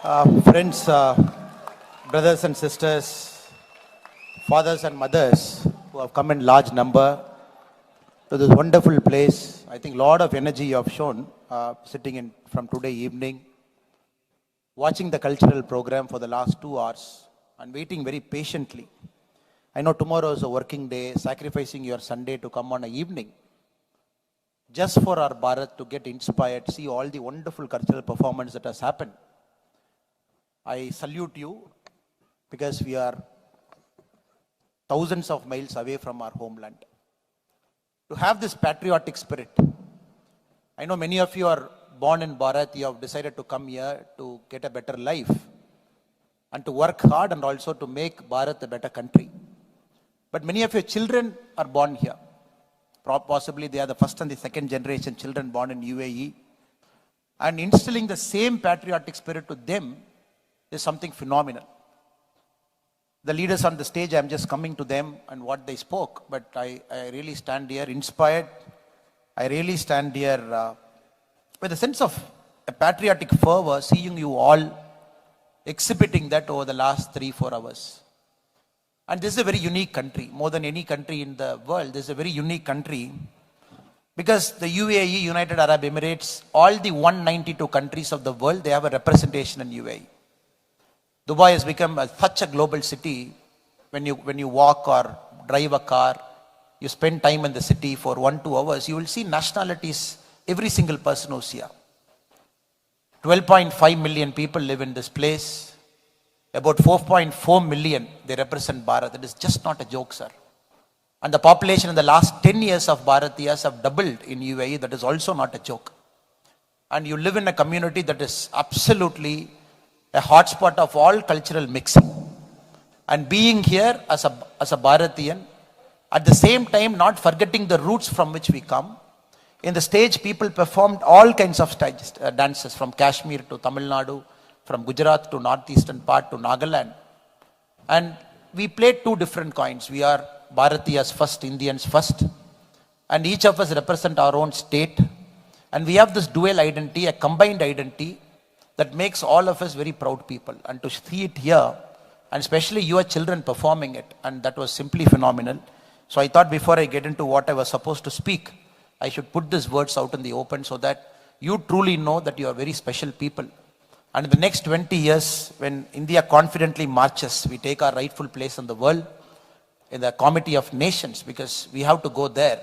Friends, brothers and sisters, fathers and mothers who have come in large number to this wonderful place. I think a lot of energy you have shown sitting in from today evening, watching the cultural program for the last 2 hours and waiting very patiently. I know tomorrow is a working day, sacrificing your Sunday to come on an evening just for our Bharat to get inspired, see all the wonderful cultural performance that has happened. I salute you because we are thousands of miles away from our homeland. To have this patriotic spirit, I know many of you are born in Bharat, you have decided to come here to get a better life and to work hard and also to make Bharat a better country. But many of your children are born here. Possibly they are the first and the second generation children born in UAE. And instilling the same patriotic spirit to them is something phenomenal. The leaders on the stage, I'm just coming to them and what they spoke, but I really stand here inspired. I really stand here with a sense of a patriotic fervor, seeing you all exhibiting that over the last 3-4 hours. And this is a very unique country, more than any country in the world. This is a very unique country because the UAE, United Arab Emirates, all the 192 countries of the world, they have a representation in UAE. Dubai has become such a global city. When you walk or drive a car, you spend time in the city for 1-2 hours, you will see nationalities, every single person who's here. 12.5 million people live in this place. About 4.4 million, they represent Bharat. It is just not a joke, sir. And the population in the last 10 years of Bharatiyas have doubled in UAE. That is also not a joke. And you live in a community that is absolutely a hotspot of all cultural mixing. And being here as a Bharatiyan, at the same time not forgetting the roots from which we come. In the stage, people performed all kinds of dances, from Kashmir to Tamil Nadu, from Gujarat to northeastern part to Nagaland. And we played two different coins. We are Bharatiyas first, Indians first. And each of us represent our own state. And we have this dual identity, a combined identity, that makes all of us very proud people. And to see it here, and especially your children performing it, and that was simply phenomenal. So I thought before I get into what I was supposed to speak, I should put these words out in the open so that you truly know that you are very special people. And in the next 20 years, when India confidently marches, we take our rightful place in the world, in the Committee of Nations, because we have to go there.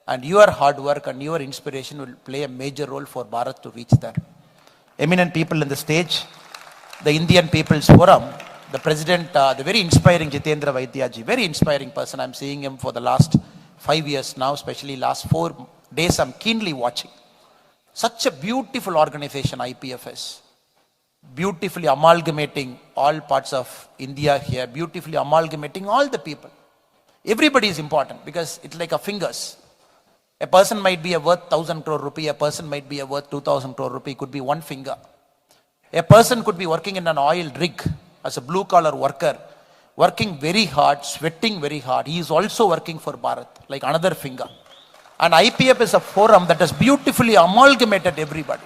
And your hard work and your inspiration will play a major role for Bharat to reach there. Eminent people in the stage, the Indian People's Forum, the president, the very inspiring Jitendra Vaidyaji, very inspiring person. I'm seeing him for the last 5 years now, especially last 4 days I'm keenly watching. Such a beautiful organization, IPFS. Beautifully amalgamating all parts of India here, beautifully amalgamating all the people. Everybody is important because it's like a fingers. A person might be worth 1,000 crore rupee, a person might be worth 2,000 crore rupee, could be one finger. A person could be working in an oil rig as a blue collar worker, working very hard, sweating very hard. He is also working for Bharat, like another finger. And IPF is a forum that has beautifully amalgamated everybody.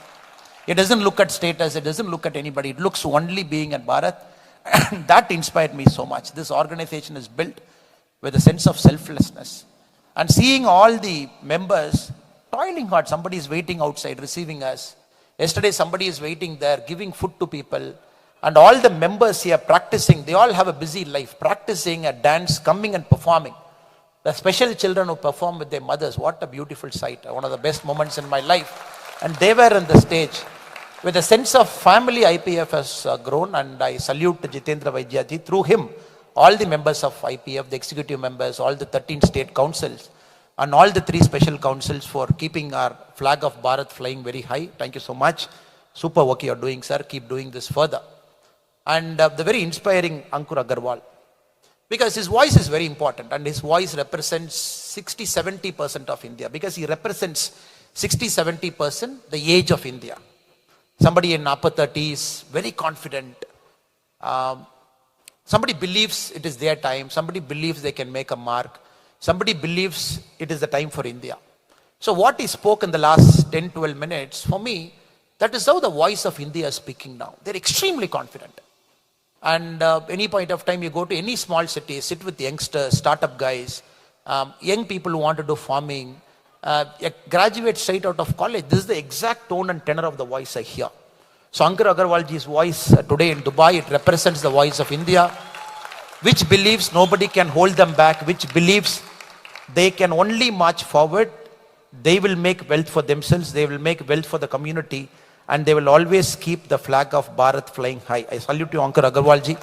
It doesn't look at status, it doesn't look at anybody, it looks only being at Bharat. And that inspired me so much. This organization is built with a sense of selflessness. And seeing all the members toiling hard, somebody is waiting outside, receiving us. Yesterday somebody is waiting there, giving food to people. And all the members here practicing, they all have a busy life, practicing a dance, coming and performing. The special children who perform with their mothers, what a beautiful sight. One of the best moments in my life. And they were on the stage. With a sense of family, IPF has grown, and I salute Jitendra Vaidyaji. Through him, all the members of IPF, the executive members, all the 13 state councils, and all the 3 special councils for keeping our flag of Bharat flying very high. Thank you so much. Super work you are doing, sir. Keep doing this further. And the very inspiring Ankur Agarwal, because his voice is very important, and his voice represents 60-70% of India, because he represents 60-70% the age of India. Somebody in upper 30s, very confident. Somebody believes it is their time. Somebody believes they can make a mark. Somebody believes it is the time for India. So what he spoke in the last 10-12 minutes, for me, That is how the voice of India is speaking now. They're extremely confident. And any point of time you go to any small city, sit with youngsters, startup guys, young people who want to do farming, graduate straight out of college. This is the exact tone and tenor of the voice I hear. So Ankur Agarwalji's voice today in Dubai, it represents the voice of India, which believes nobody can hold them back, which believes they can only march forward. They will make wealth for themselves, they will make wealth for the community, and they will always keep the flag of Bharat flying high. I salute you, Ankur Agarwalji,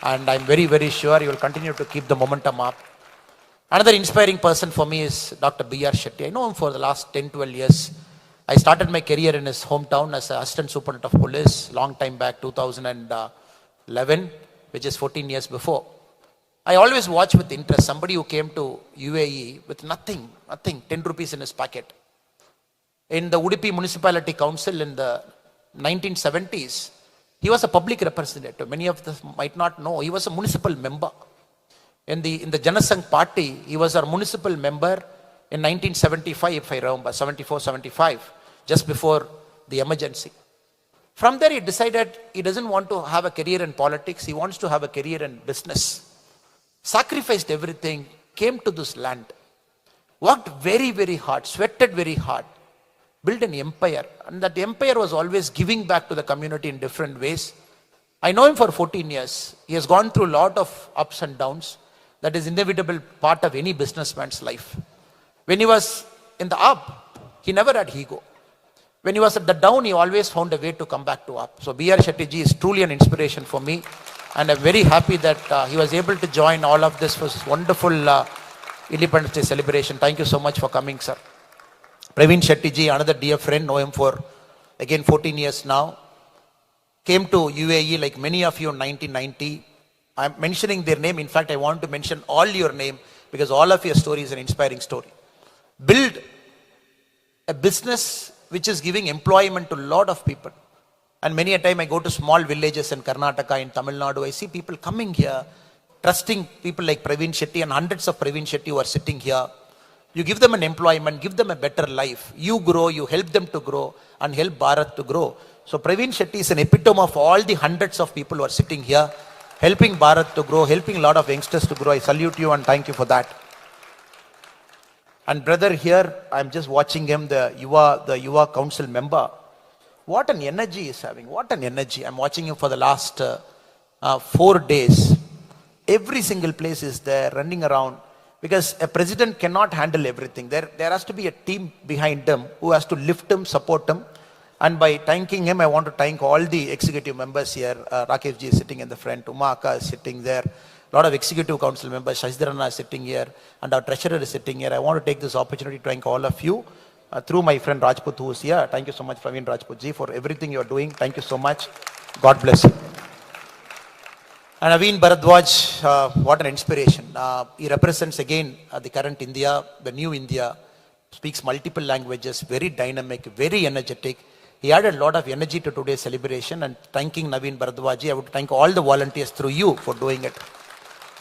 and I'm very, very sure you will continue to keep the momentum up. Another inspiring person for me is Dr. B.R. Shetty. I know him for the last 10, 12 years. I started my career in his hometown as an assistant superintendent of police, long time back, 2011, which is 14 years before. I always watch with interest somebody who came to UAE with nothing, 10 rupees in his pocket. In the Udupi Municipality Council in the 1970s, he was a public representative. Many of us might not know. He was a municipal member. In the Janasangh party, he was a municipal member in 1975, if I remember, 74, 75, just before the emergency. From there, he decided he doesn't want to have a career in politics. He wants to have a career in business. Sacrificed everything, came to this land, worked very, very hard, sweated very hard, built an empire. And that empire was always giving back to the community in different ways. I know him for 14 years. He has gone through a lot of ups and downs. That is inevitable part of any businessman's life. When he was in the up, he never had ego. When he was at the down, he always found a way to come back to up. So B.R. Shetty ji is truly an inspiration for me. And I'm very happy that he was able to join all of this for this wonderful Independence Day celebration. Thank you so much for coming, sir. Praveen Shetty ji, another dear friend, know him for, again, 14 years now. Came to UAE like many of you in 1990. I'm mentioning their name. In fact, I want to mention all your name because all of your story is an inspiring story. Build a business which is giving employment to a lot of people. And many a time I go to small villages in Karnataka, in Tamil Nadu, I see people coming here, trusting people like Praveen Shetty and hundreds of Praveen Shetty who are sitting here. You give them an employment, give them a better life. You grow, you help them to grow and help Bharat to grow. So Praveen Shetty is an epitome of all the hundreds of people who are sitting here, helping Bharat to grow, helping a lot of youngsters to grow. I salute you and thank you for that. And brother here, I'm just watching him, the Yuva Council member. What an energy he's having, what an energy. I'm watching him for the last 4 days. Every single place is there, running around. Because a president cannot handle everything. There has to be a team behind him who has to lift him, support him. And by thanking him, I want to thank all the executive members here. Rakesh ji is sitting in the front, Uma Akka is sitting there. A lot of executive council members, Shashidharana is sitting here, and our treasurer is sitting here. I want to take this opportunity to thank all of you. Through my friend Rajput who is here. Thank you so much, Praveen Rajput ji, for everything you are doing. Thank you so much. God bless you. And Naveen Bharadwaj, what an inspiration. He represents again the current India, the new India, speaks multiple languages, very dynamic, very energetic. He added a lot of energy to today's celebration, and thanking Naveen Bharadwaj ji, I would thank all the volunteers through you for doing it.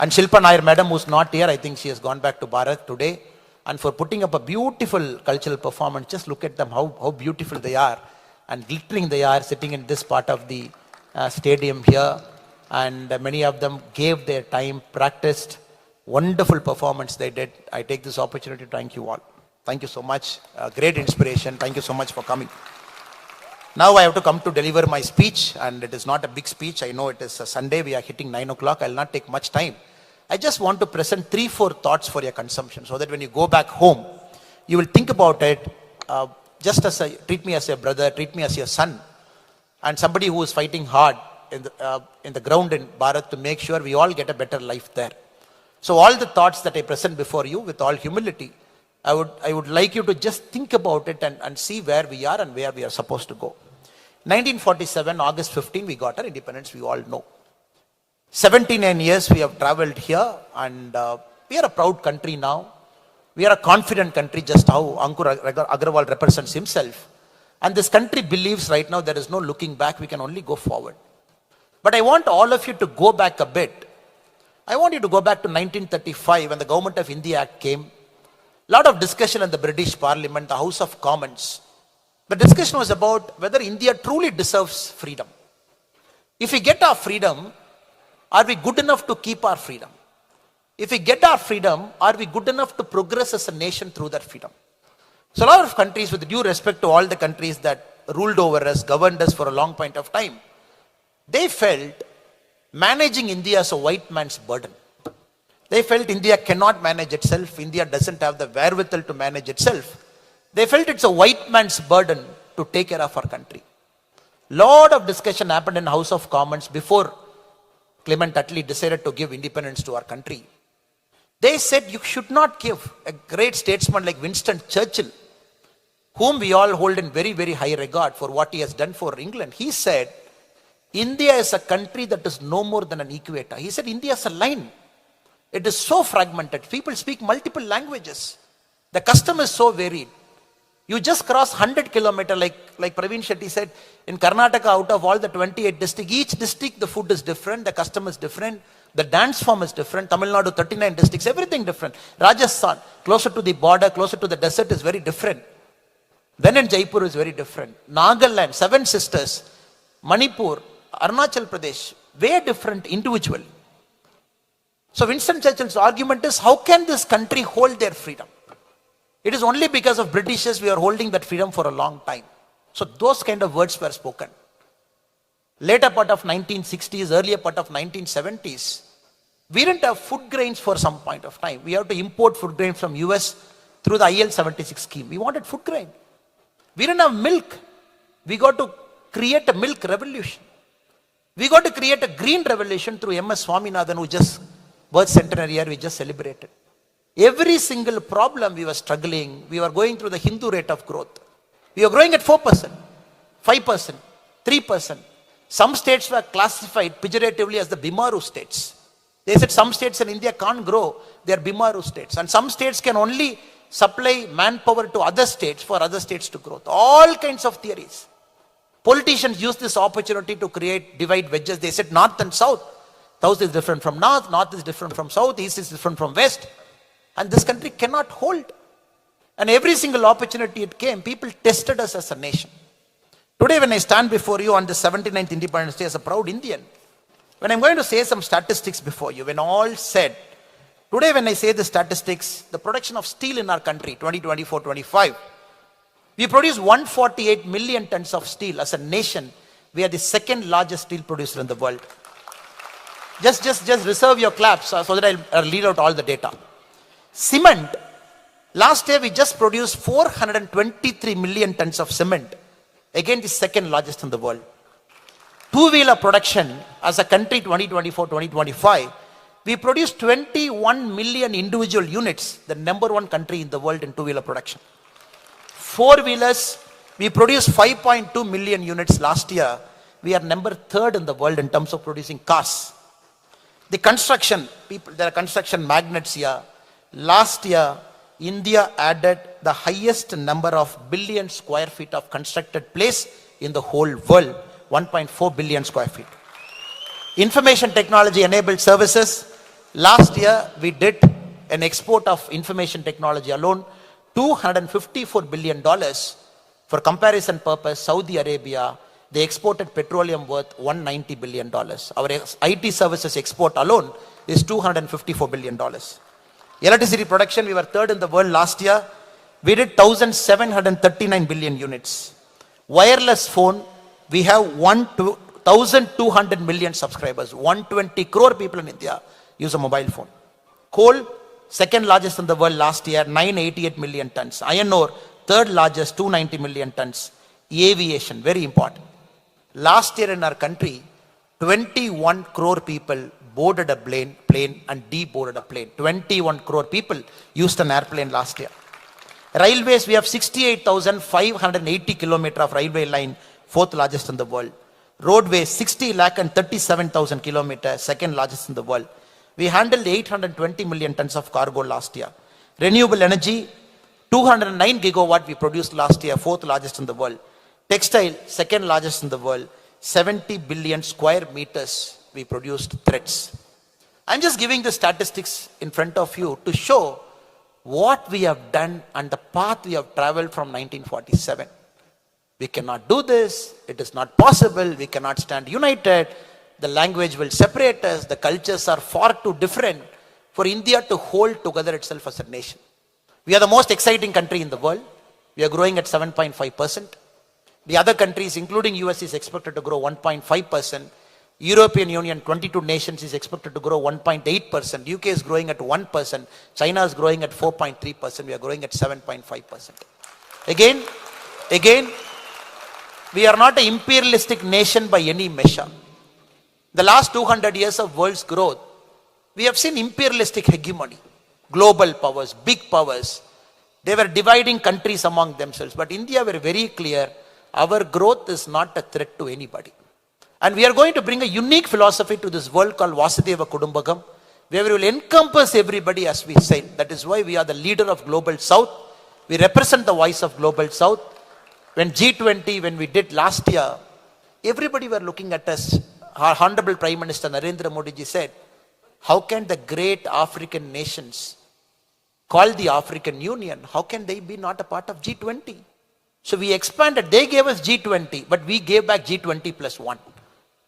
And Shilpa Nair madam, who's not here, I think she has gone back to Bharat today. And for putting up a beautiful cultural performance. Just look at them, how beautiful they are and glittering they are, sitting in this part of the stadium here. And many of them gave their time, practiced, wonderful performance they did. I take this opportunity to thank you all. Thank you so much. Great inspiration. Thank you so much for coming. Now I have to come to deliver my speech, and it is not a big speech. I know it is a Sunday. We are hitting 9 o'clock. I will not take much time. I just want to present 3-4 thoughts for your consumption so that when you go back home, you will think about it just as treat me as a brother, treat me as your son, and somebody who is fighting hard in the ground in Bharat to make sure we all get a better life there. So all the thoughts that I present before you with all humility, I would like you to just think about it and see where we are and where we are supposed to go. 1947, August 15, we got our independence, we all know. 79 years we have traveled here, and we are a proud country now. We are a confident country, just how Ankur Agarwal represents himself. And this country believes right now there is no looking back, we can only go forward. But I want all of you to go back a bit. I want you to go back to 1935 when the Government of India Act came. A lot of discussion in the British Parliament, the House of Commons. The discussion was about whether India truly deserves freedom. If we get our freedom, are we good enough to keep our freedom? If we get our freedom, are we good enough to progress as a nation through that freedom? So a lot of countries, with due respect to all the countries that ruled over us, governed us for a long point of time, they felt managing India as a white man's burden. They felt India cannot manage itself. India doesn't have the wherewithal to manage itself. They felt it's a white man's burden to take care of our country. Lot of discussion happened in House of Commons before Clement Attlee decided to give independence to our country. They said you should not give a great statesman like Winston Churchill, whom we all hold in very, very high regard for what he has done for England. He said, India is a country that is no more than an equator. He said, India is a line. It is so fragmented. People speak multiple languages. The custom is so varied. You just cross 100 kilometers, like Praveen Shetty said, in Karnataka, out of all the 28 districts, each district, the food is different, the custom is different, the dance form is different. Tamil Nadu, 39 districts, everything different. Rajasthan, closer to the border, closer to the desert, is very different. Then in Jaipur is very different. Nagaland, 7 sisters, Manipur, Arunachal Pradesh, very different individually. So Winston Churchill's argument is, how can this country hold their freedom? It is only because of Britishers we are holding that freedom for a long time. So those kind of words were spoken. Later part of 1960s, earlier part of 1970s, we didn't have food grains for some point of time. We have to import food grains from US through the IL-76 scheme. We wanted food grain. We didn't have milk. We got to create a milk revolution. We got to create a green revolution through MS Swaminathan, who just birth centenary year we just celebrated. Every single problem we were struggling. We were going through the Hindu rate of growth. We were growing at 4%, 5%, 3%. Some states were classified pejoratively as the Bimaru states. They said some states in India can't grow, they are Bimaru states. And some states can only supply manpower to other states for other states to grow. All kinds of theories. Politicians use this opportunity to create divide wedges. They said north and south. South is different from north, north is different from south, east is different from west. And this country cannot hold. And every single opportunity it came, people tested us as a nation. Today when I stand before you on the 79th Independence Day as a proud Indian, when I'm going to say some statistics before you, when all said, today when I say the statistics, the production of steel in our country, 2024-25, we produce 148 million tons of steel as a nation. We are the second largest steel producer in the world. Just reserve your claps so that I'll read out all the data. Cement, last year we just produced 423 million tons of cement. Again, the second largest in the world. Two-wheeler production as a country 2024-2025, we produced 21 million individual units, the number 1 country in the world in two-wheeler production. Four-wheelers, we produced 5.2 million units last year. We are number 3rd in the world in terms of producing cars. The construction, people, there are construction magnates here. Last year, India added the highest number of billion square feet of constructed place in the whole world, 1.4 billion square feet. Information technology enabled services. Last year, we did an export of information technology alone, $254 billion. For comparison purpose, Saudi Arabia, they exported petroleum worth $190 billion. Our IT services export alone is $254 billion. Electricity production, we were 3rd in the world last year. We did 1,739 billion units. Wireless phone, we have 1,200 million subscribers. 120 crore people in India use a mobile phone. Coal, 2nd largest in the world last year, 988 million tons. Iron ore, 3rd largest, 290 million tons. Aviation, very important. Last year in our country, 21 crore people boarded a plane and deboarded a plane. 21 crore people used an airplane last year. Railways, we have 68,580 kilometers of railway line, 4th largest in the world. Roadways, 60 lakh and 37,000 kilometers, 2nd largest in the world. We handled 820 million tons of cargo last year. Renewable energy, 209 gigawatt we produced last year, 4th largest in the world. Textile, 2nd largest in the world. 70 billion square meters we produced threads. I'm just giving the statistics in front of you to show what we have done and the path we have traveled from 1947. We cannot do this. It is not possible. We cannot stand united. The language will separate us. The cultures are far too different for India to hold together itself as a nation. We are the most exciting country in the world. We are growing at 7.5%. The other countries, including US, is expected to grow 1.5%. European Union, 22 nations, is expected to grow 1.8%. UK is growing at 1%. China is growing at 4.3%. We are growing at 7.5%. Again, we are not an imperialistic nation by any measure. The last 200 years of world's growth, we have seen imperialistic hegemony. Global powers, big powers. They were dividing countries among themselves. But India were very clear, our growth is not a threat to anybody. And we are going to bring a unique philosophy to this world called Vasudhaiva Kudumbakam, where we will encompass everybody as we say. That is why we are the leader of Global South. We represent the voice of Global South. When G20, when we did last year, everybody were looking at us. Our Honorable Prime Minister Narendra Modi ji said, how can the great African nations called the African Union, how can they be not a part of G20? So we expanded. They gave us G20, but we gave back G20 plus 1.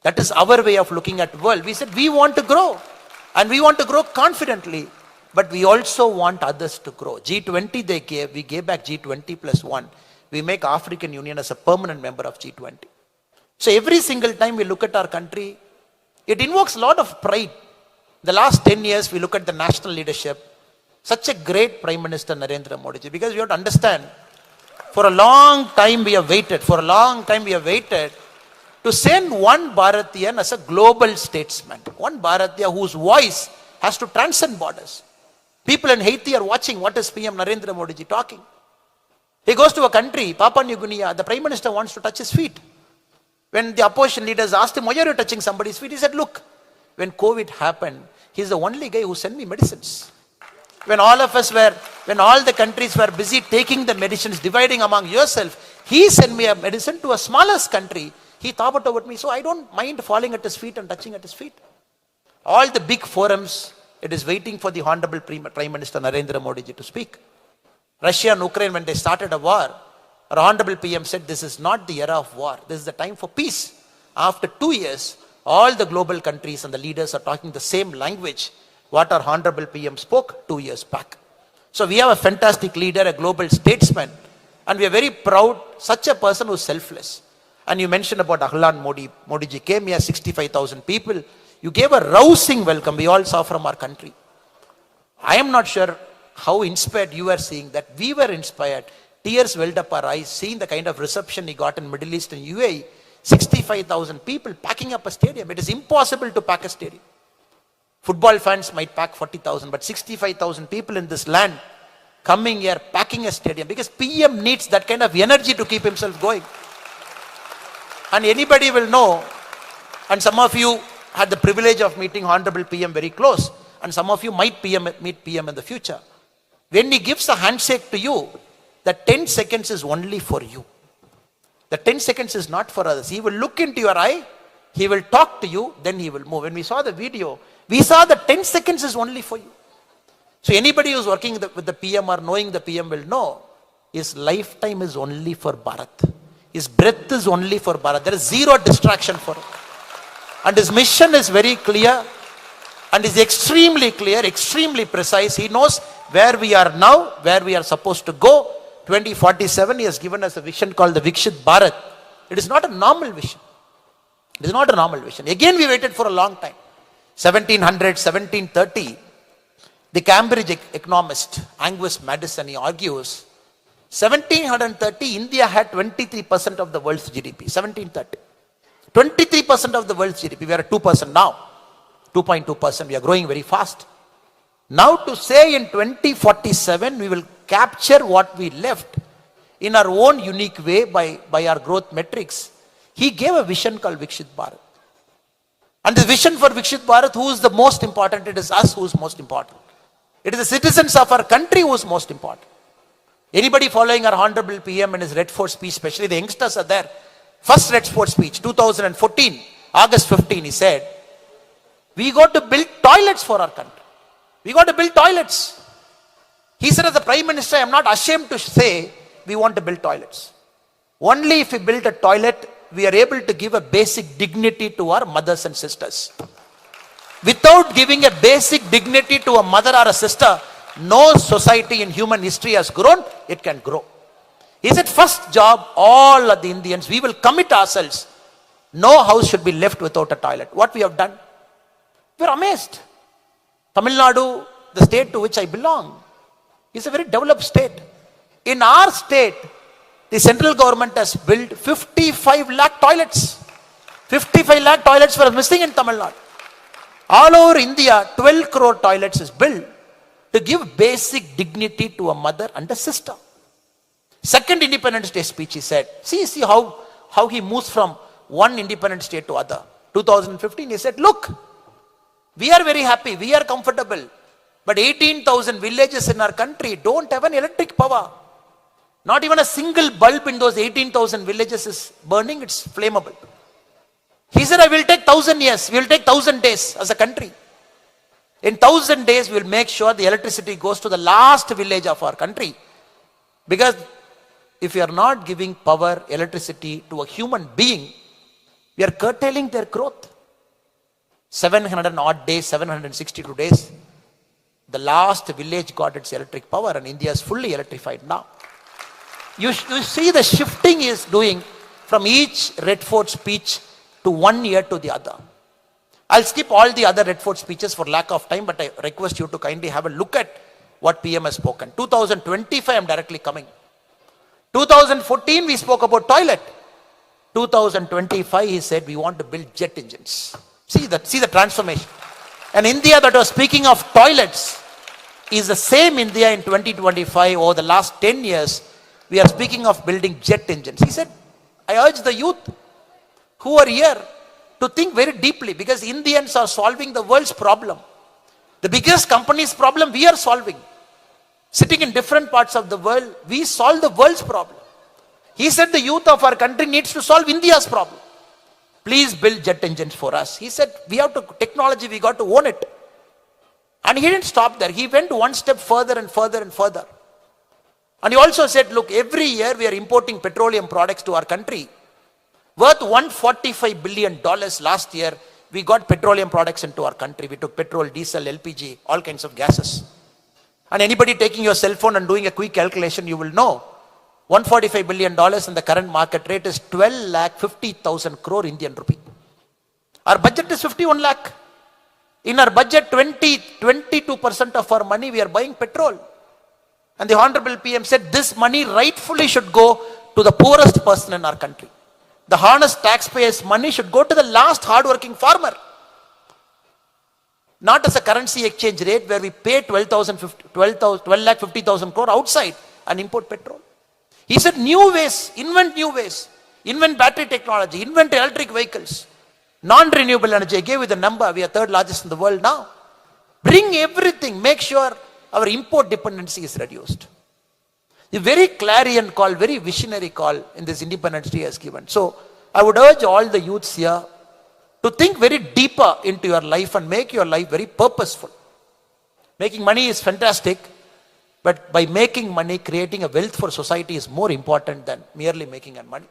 That is our way of looking at the world. We said we want to grow, and we want to grow confidently, but we also want others to grow. G20 they gave, we gave back G20 plus 1. We make African Union as a permanent member of G20. So every single time we look at our country, it invokes a lot of pride. The last 10 years, we look at the national leadership, such a great Prime Minister Narendra Modi ji, because you have to understand, for a long time we have waited, to send one Bharatiyan as a global statesman. One Bharatiya whose voice has to transcend borders. People in Haiti are watching what is PM Narendra Modi ji talking. He goes to a country, Papua New Guinea, the Prime Minister wants to touch his feet. When the opposition leaders asked him, why are you touching somebody's feet? He said, look, when COVID happened, he's the only guy who sent me medicines. When all the countries were busy taking the medicines, dividing among yourself, he sent me a medicine to a smallest country. He thought about me, so I don't mind falling at his feet and touching at his feet. All the big forums, it is waiting for the Honorable Prime Minister Narendra Modi ji to speak. Russia and Ukraine, when they started a war, our Honorable PM said, this is not the era of war. This is the time for peace. After 2 years, all the global countries and the leaders are talking the same language what our Honorable PM spoke 2 years back. So we have a fantastic leader, a global statesman, and we are very proud, such a person who is selfless. And you mentioned about Ahlan Modi. Modi ji came here, 65,000 people. You gave a rousing welcome. We all saw from our country. I am not sure how inspired you are seeing that. We were inspired. Tears welled up our eyes, seeing the kind of reception he got in Middle East and UAE. 65,000 people packing up a stadium. It is impossible to pack a stadium. Football fans might pack 40,000, but 65,000 people in this land coming here, packing a stadium, because PM needs that kind of energy to keep himself going. And anybody will know, and some of you had the privilege of meeting Honorable PM very close, and some of you might meet PM in the future. When he gives a handshake to you, the 10 seconds is only for you. The 10 seconds is not for others. He will look into your eye, he will talk to you, then he will move. When we saw the video, we saw the 10 seconds is only for you. So anybody who is working with the PM or knowing the PM will know, his lifetime is only for Bharat. His breath is only for Bharat. There is zero distraction for him. And his mission is very clear and is extremely clear, extremely precise. He knows where we are now, where we are supposed to go. 2047, he has given us a vision called the Vikshit Bharat. It is not a normal vision. It is not a normal vision. Again, we waited for a long time. 1730, the Cambridge economist Angus Madison, he argues, 1730, India had 23% of the world's GDP. 1730. 23% of the world's GDP. We are at 2% now. 2.2%. We are growing very fast. Now to say in 2047, we will capture what we left in our own unique way by our growth metrics. He gave a vision called Vikshit Bharat. And the vision for Vikshit Bharat, who is the most important? It is us who is most important. It is the citizens of our country who is most important. Anybody following our Honorable PM in his Red Fort speech, especially the youngsters are there. First Red Fort speech, 2014, August 15, he said, we got to build toilets for our country. We got to build toilets. He said, as the Prime Minister, I am not ashamed to say, we want to build toilets. Only if we build a toilet, we are able to give a basic dignity to our mothers and sisters. Without giving a basic dignity to a mother or a sister, no society in human history has grown, it can grow. He said, first job, all of the Indians, we will commit ourselves. No house should be left without a toilet. What we have done? We are amazed. Tamil Nadu, the state to which I belong, is a very developed state. In our state, the central government has built 55 lakh toilets. 55 lakh toilets were missing in Tamil Nadu. All over India, 12 crore toilets is built to give basic dignity to a mother and a sister. Second Independence Day speech, he said, see how he moves from one independent state to other. 2015, he said, look, we are very happy, we are comfortable, but 18,000 villages in our country don't have an electric power. Not even a single bulb in those 18,000 villages is burning, it's flammable. He said, I will take 1,000 years, we will take 1,000 days as a country. In 1,000 days, we will make sure the electricity goes to the last village of our country. Because if we are not giving power, electricity to a human being, we are curtailing their growth. 700 odd days, 762 days, the last village got its electric power and India is fully electrified now. You see the shifting he is doing from each Red Fort speech to 1 year to the other. I'll skip all the other Red Fort speeches for lack of time, but I request you to kindly have a look at what PM has spoken. 2025, I'm directly coming. 2014, we spoke about toilet. 2025, he said, we want to build jet engines. See the transformation. And India that was speaking of toilets is the same India in 2025. Over the last 10 years, we are speaking of building jet engines. He said, I urge the youth who are here to think very deeply, because Indians are solving the world's problem. The biggest company's problem we are solving. Sitting in different parts of the world, we solve the world's problem. He said the youth of our country needs to solve India's problem. Please build jet engines for us. He said, we have to, technology, we got to own it. And he didn't stop there. He went one step further and further and further. And he also said, look, every year we are importing petroleum products to our country. Worth $145 billion last year, we got petroleum products into our country. We took petrol, diesel, LPG, all kinds of gases. And anybody taking your cell phone and doing a quick calculation, you will know $145 billion in the current market rate is 12,50,000 crore Indian rupee. Our budget is 51 lakh. In our budget, 22% of our money we are buying petrol. And the Honorable PM said this money rightfully should go to the poorest person in our country. The honest taxpayers' money should go to the last hard-working farmer. Not as a currency exchange rate where we pay 12,50,000 crore outside and import petrol. He said new ways, invent battery technology, invent electric vehicles, non-renewable energy. I gave you the number, we are third largest in the world now. Bring everything, make sure our import dependency is reduced. A very clarion call, very visionary call in this Independence Day has given. So I would urge all the youths here to think very deeper into your life and make your life very purposeful. Making money is fantastic, but by making money, creating a wealth for society is more important than merely making money.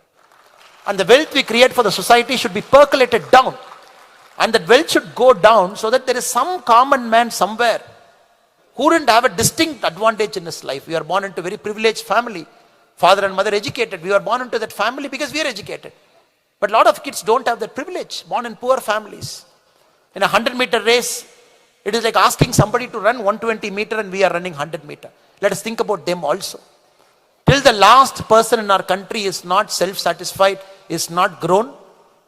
And the wealth we create for the society should be percolated down. And that wealth should go down so that there is some common man somewhere who didn't have a distinct advantage in his life. We are born into a very privileged family. Father and mother educated. We are born into that family because we are educated. But a lot of kids don't have that privilege, born in poor families. In a 100-meter race, it is like asking somebody to run 120 meter and we are running 100 meter. Let us think about them also. Till the last person in our country is not self-satisfied, is not grown,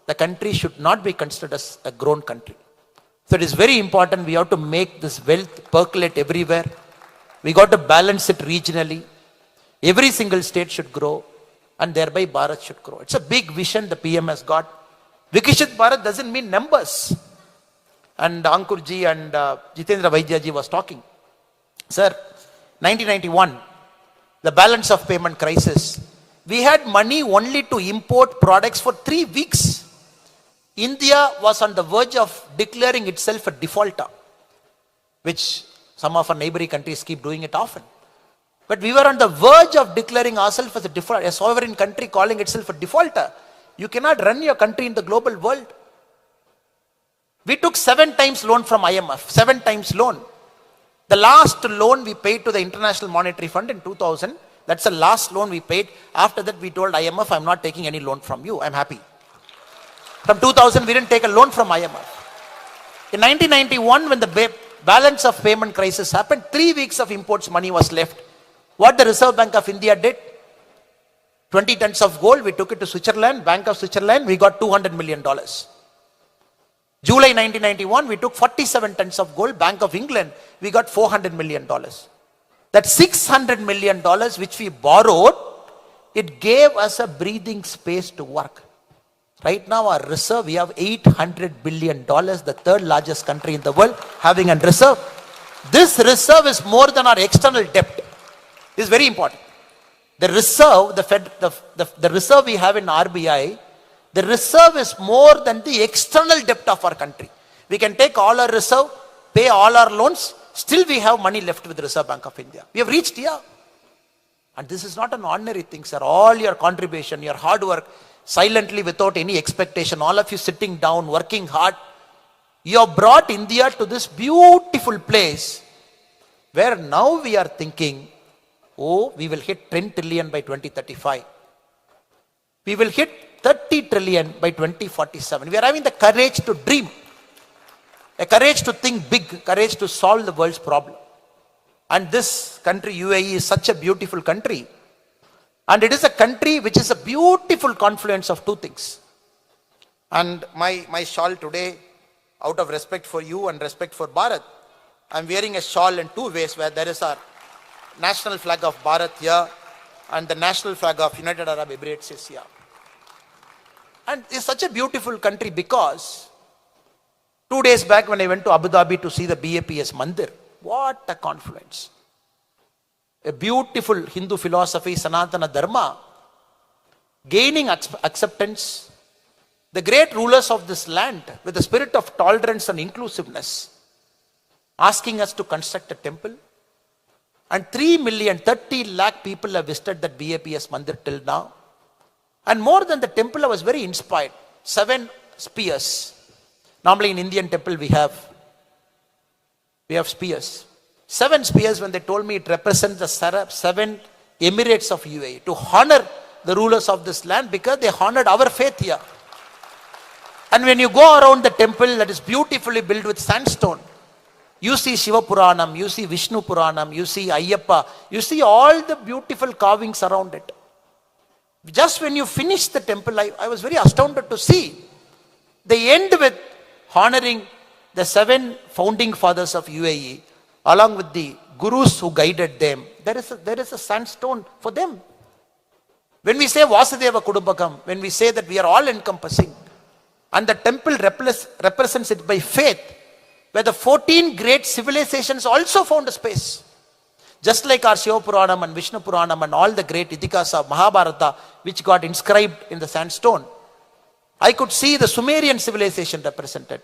the country should not be considered as a grown country. So it is very important, we have to make this wealth percolate everywhere. We got to balance it regionally. Every single state should grow and thereby Bharat should grow. It's a big vision the PM has got. Vikshit Bharat doesn't mean numbers. And Ankurji and Jitendra Vaidyaji was talking. Sir, 1991, the balance of payment crisis, we had money only to import products for 3 weeks. India was on the verge of declaring itself a defaulter, which some of our neighboring countries keep doing it often. But we were on the verge of declaring ourselves as a sovereign country, calling itself a defaulter. You cannot run your country in the global world. We took 7 times loan from IMF, 7 times loan. The last loan we paid to the International Monetary Fund in 2000, that's the last loan we paid. After that, we told IMF, I'm not taking any loan from you, I'm happy. From 2000, we didn't take a loan from IMF. In 1991, when the balance of payment crisis happened, 3 weeks of imports money was left. What the Reserve Bank of India did, 20 tons of gold, we took it to Switzerland, Bank of Switzerland, we got $200 million. July 1991, we took 47 tons of gold, Bank of England, we got $400 million. That $600 million which we borrowed, it gave us a breathing space to work. Right now our reserve, we have $800 billion, the 3rd largest country in the world having a reserve. This reserve is more than our external debt. This is very important. The reserve, the reserve we have in RBI, the reserve is more than the external debt of our country. We can take all our reserve, pay all our loans, still we have money left with the Reserve Bank of India. We have reached here. And this is not an ordinary thing, sir. All your contribution, your hard work, silently without any expectation, all of you sitting down, working hard, you have brought India to this beautiful place where now we are thinking, oh, we will hit 10 trillion by 2035. We will hit 30 trillion by 2047. We are having the courage to dream, a courage to think big, courage to solve the world's problem. And this country, UAE, is such a beautiful country. And it is a country which is a beautiful confluence of 2 things. And my shawl today, out of respect for you and respect for Bharat, I am wearing a shawl in 2 ways, where there is our national flag of Bharat here and the national flag of United Arab Emirates is here. And it's such a beautiful country because 2 days back when I went to Abu Dhabi to see the BAPS Mandir, what a confluence. A beautiful Hindu philosophy, Sanatana Dharma, gaining acceptance. The great rulers of this land, with the spirit of tolerance and inclusiveness, asking us to construct a temple. And 30 lakh people have visited that BAPS Mandir till now. And more than the temple, I was very inspired. 7 spears. Normally in Indian temple we have spears. 7 spears, when they told me it represents the 7 emirates of UAE, to honor the rulers of this land because they honored our faith here. And when you go around the temple that is beautifully built with sandstone, you see Shiva Puranam, you see Vishnu Puranam, you see Ayyappa, you see all the beautiful carvings around it. Just when you finish the temple, I was very astounded to see. They end with honoring the 7 founding fathers of UAE, along with the gurus who guided them. There is a sandstone for them. When we say Vasudeva Kudumbakam, when we say that we are all encompassing, and the temple represents it by faith, where the 14 great civilizations also found a space. Just like our Shiva Puranam and Vishnu Puranam and all the great Itikas of Mahabharata, which got inscribed in the sandstone, I could see the Sumerian civilization represented.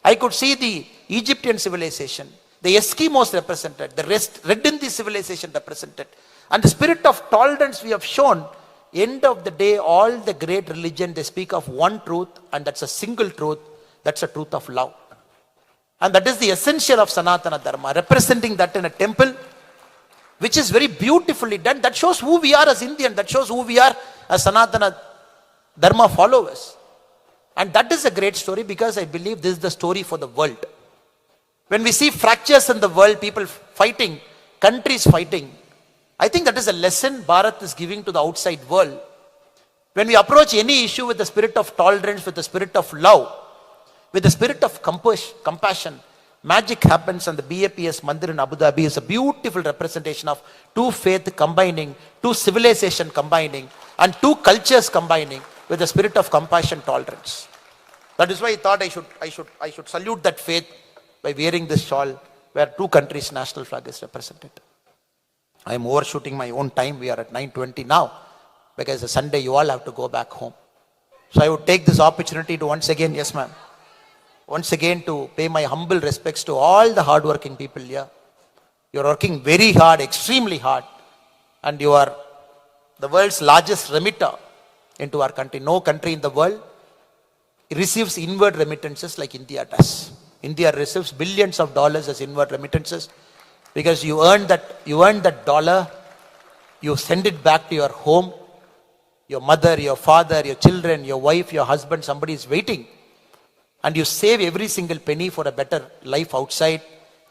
I could see the Egyptian civilization, the Eskimos represented, the Red Indies civilization represented. And the spirit of tolerance we have shown. End of the day, all the great religion, they speak of one truth, and that's a single truth. That's a truth of love. And that is the essential of Sanatana Dharma, representing that in a temple, which is very beautifully done. That shows who we are as Indian. That shows who we are as Sanatana Dharma followers. And that is a great story, because I believe this is the story for the world. When we see fractures in the world, people fighting, countries fighting, I think that is a lesson Bharat is giving to the outside world. When we approach any issue with the spirit of tolerance, with the spirit of love, with the spirit of compassion, magic happens. And the BAPS Mandir in Abu Dhabi is a beautiful representation of 2 faith combining, 2 civilization combining, and 2 cultures combining with the spirit of compassion, tolerance. That is why I thought I should salute that faith by wearing this shawl where 2 countries' national flag is represented. I am overshooting my own time. We are at 9:20 now, because it's Sunday, you all have to go back home. So I would take this opportunity to once again, yes ma'am, once again to pay my humble respects to all the hardworking people here. You're working very hard, extremely hard. and you are the world's largest remitter into our country. No country in the world receives inward remittances like India does. India receives billions of dollars as inward remittances because you earn that dollar, you send it back to your home, your mother, your father, your children, your wife, your husband, somebody is waiting, and you save every single penny for a better life outside,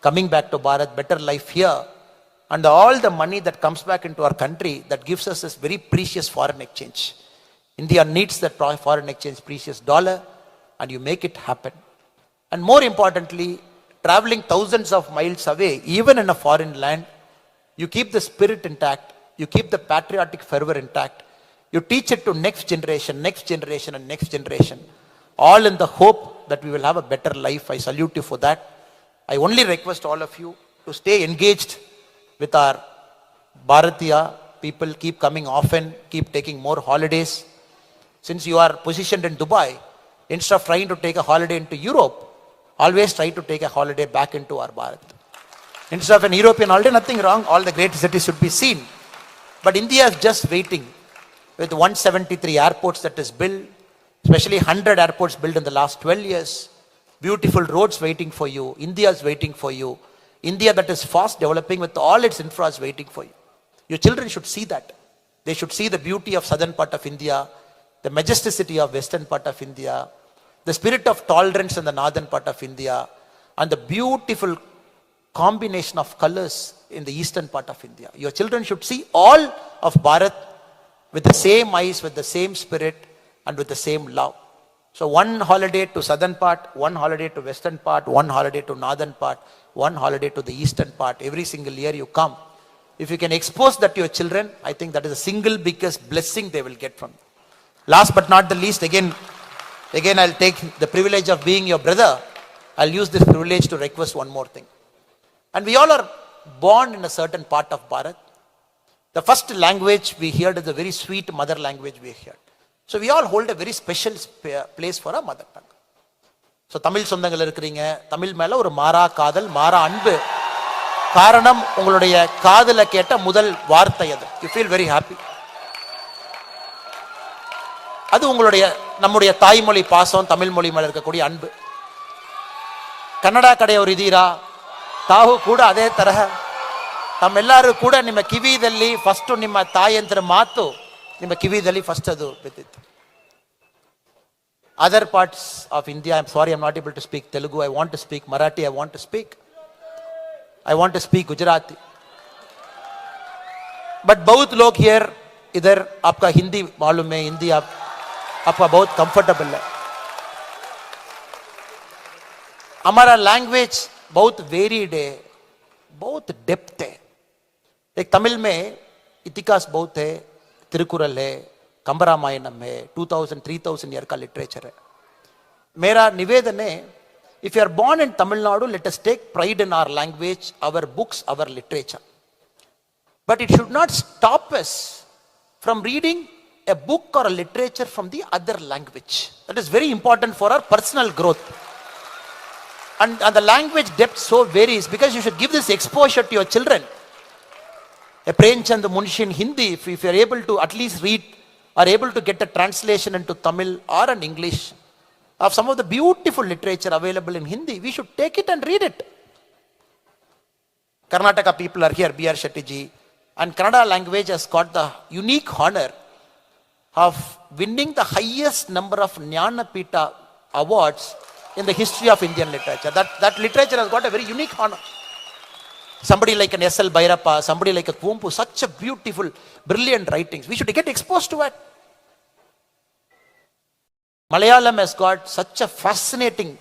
coming back to Bharat, better life here, and all the money that comes back into our country that gives us this very precious foreign exchange. India needs that foreign exchange, precious dollar, and you make it happen. And more importantly, traveling thousands of miles away, even in a foreign land, you keep the spirit intact, you keep the patriotic fervor intact, you teach it to next generation, and next generation, all in the hope that we will have a better life. I salute you for that. I only request all of you to stay engaged with our Bharatiya people, keep coming often, keep taking more holidays. Since you are positioned in Dubai, instead of trying to take a holiday into Europe, always try to take a holiday back into our Bharat. Instead of an European holiday, nothing wrong, all the great cities should be seen. But India is just waiting with 173 airports that is built, especially 100 airports built in the last 12 years. Beautiful roads waiting for you. India is waiting for you. India that is fast developing with all its infra is waiting for you. Your children should see that. They should see the beauty of southern part of India, the majesticity of western part of India, the spirit of tolerance in the northern part of India, and the beautiful combination of colors in the eastern part of India. Your children should see all of Bharat with the same eyes, with the same spirit, and with the same love. So one holiday to southern part, one holiday to western part, one holiday to northern part, one holiday to the eastern part. Every single year you come. If you can expose that to your children, I think that is the single biggest blessing they will get from you. Last but not the least, again I'll take the privilege of being your brother. I'll use this privilege to request one more thing. And we all are born in a certain part of Bharat. The first language we heard is a very sweet mother language we heard. So we all hold a very special place for our mother tongue. So Tamil சொந்தங்கள் இருக்கிறீங்க, தமிழ் மேல ஒரு மாறா காதல், மாறா அன்பு. காரணம் உங்களுடைய காதுல கேட்ட முதல் வார்த்தை அது. You feel very happy. அது உங்களுடைய நம்முடைய தாய்மொழி பாசம், தமிழ் மொழி மேல இருக்கக்கூடிய அன்பு. ಕನ್ನಡ ಕಡೆಯವರು ಇದೀರಾ? ತಾವು ಕೂಡ ಅದೇ ತರಹ ತಮ್ಮೆಲ್ಲರೂ ಕೂಡ ನಿಮ್ಮ ಕಿವಿದಲ್ಲಿ ಫಸ್ಟ್ ನಿಮ್ಮ ತಾಯಿಯಂತರ ಮಾತು ನಿಮ್ಮ ಕಿವಿದಲ್ಲಿ ಫಸ್ಟ್ ಅದು ಬಿದ್ದಿತ್ತು. Other parts of India, I'm sorry, I'm not able to speak Telugu. I want to speak Marathi. I want to speak Gujarati. But बहुत लोग here इधर आपका हिंदी मालूम है, हिंदी आपका बहुत कंफर्टेबल है. हमारा लैंग्वेज बहुत वेरीड है, बहुत डेप्थ है. एक तमिल में इतिहास बहुत है, तिरुकुरल है, कंबरामायणम है, 2000-3000 ईयर का लिटरेचर है. मेरा निवेदन है, if you are born in Tamil Nadu, let us take pride in our language, our books, our literature. But it should not stop us from reading a book or a literature from the other language. That is very important for our personal growth. And the language depth so varies because you should give this exposure to your children. A Premchand Munshi in Hindi, if you are able to at least read or able to get a translation into Tamil or in English of some of the beautiful literature available in Hindi, we should take it and read it. Karnataka people are here, B.R. Shetty ji, and Kannada language has got the unique honor of winning the highest number of Jnanapita awards in the history of Indian literature. That literature has got a very unique honor. Somebody like an S.L. Bhairappa, somebody like a Kumpu, such a beautiful, brilliant writings. We should get exposed to it. Malayalam has got such a fascinating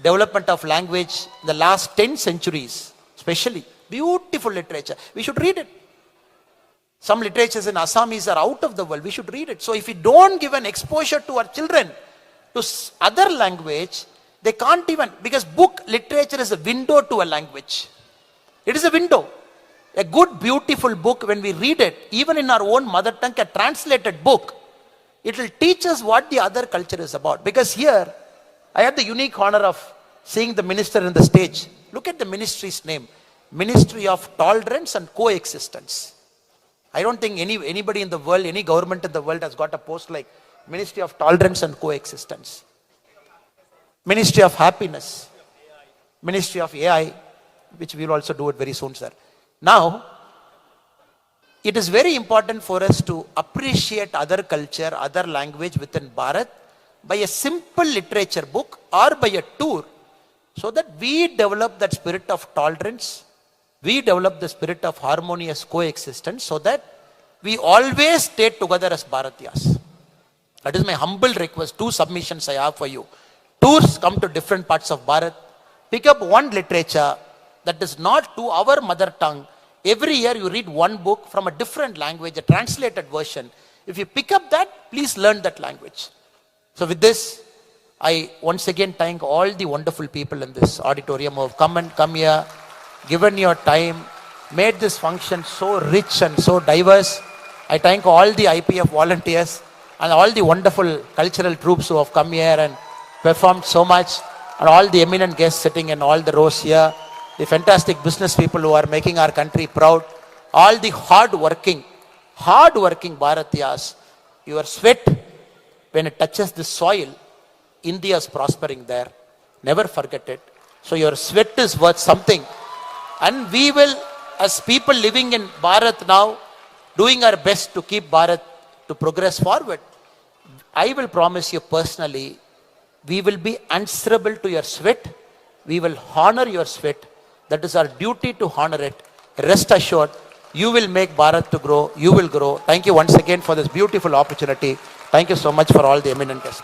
development of language in the last 10 centuries, especially. Beautiful literature. We should read it. Some literatures in Assamese are out of the world. We should read it. So if we don't give an exposure to our children to other language, they can't even, because book literature is a window to a language. It is a window. A good, beautiful book, when we read it, even in our own mother tongue, a translated book, it will teach us what the other culture is about. Because here, I had the unique honor of seeing the minister in the stage. Look at the ministry's name. Ministry of Tolerance and Coexistence. I don't think anybody in the world, any government in the world has got a post like Ministry of Tolerance and Coexistence, Ministry of Happiness, Ministry of AI, which we will also do it very soon, sir. Now, it is very important for us to appreciate other culture, other language within Bharat by a simple literature book or by a tour, so that we develop that spirit of tolerance, we develop the spirit of harmonious coexistence, so that we always stay together as Bharatiyas. That is my humble request. 2 submissions I have for you. Tours come to different parts of Bharat. Pick up one literature that is not to our mother tongue. Every year you read one book from a different language, a translated version. If you pick up that, please learn that language. So with this, I once again thank all the wonderful people in this auditorium who have come here, given your time, made this function so rich and so diverse. I thank all the IPF volunteers and all the wonderful cultural troops who have come here and performed so much, and all the eminent guests sitting in all the rows here, the fantastic business people who are making our country proud, all the hard-working Bharatiyas. Your sweat, when it touches the soil, India is prospering there. Never forget it. So your sweat is worth something. And we will, as people living in Bharat now, doing our best to keep Bharat to progress forward. I will promise you personally, we will be answerable to your sweat. We will honor your sweat. That is our duty, to honor it. Rest assured, you will make Bharat to grow. You will grow. Thank you once again for this beautiful opportunity. Thank you so much for all the eminent guests.